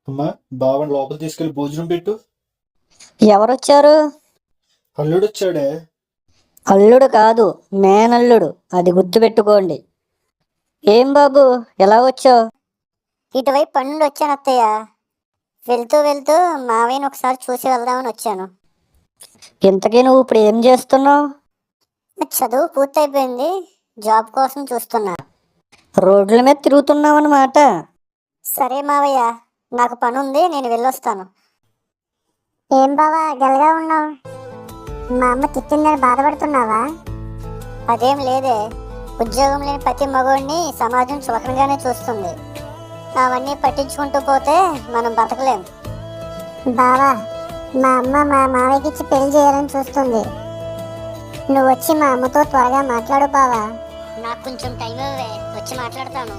అమ్మా, బావని లోపల తీసుకెళ్లి భోజనం పెట్టు. ఎవరొచ్చారు? అల్లుడు వచ్చాడే. అల్లుడు కాదు, మేనల్లుడు. అది గుర్తుపెట్టుకోండి. ఏం బాబు, ఎలా వచ్చావు? ఇటువైపు పన్నుండి వచ్చాను అత్తయ్య. వెళ్తూ వెళ్తూ మావయ్యని ఒకసారి చూసి వెళ్దామని వచ్చాను. ఇంతకీ నువ్వు ఇప్పుడు ఏం చేస్తున్నావు? చదువు పూర్తయిపోయింది, జాబ్ కోసం చూస్తున్నా. రోడ్ల మీద తిరుగుతున్నావన్నమాట. సరే మావయ్య, నాకు పని ఉంది, నేను వెళ్ళొస్తాను. ఏం బావా గలగా ఉన్నావు? మా అమ్మ తిట్టిందని బాధపడుతున్నావా? అదేం లేదే, ఉద్యోగం లేని ప్రతి మగవాడిని సమాజం చులకనగానే చూస్తుంది. అవన్నీ పట్టించుకుంటూ పోతే మనం బతకలేం. బావా, మా అమ్మ మా మావయ్యకి ఇచ్చి పెళ్లి చేయాలని చూస్తుంది. నువ్వు వచ్చి మా అమ్మతో త్వరగా మాట్లాడు బావా. నాకు కొంచెం టైం ఇవ్వవే, వచ్చి మాట్లాడతాను.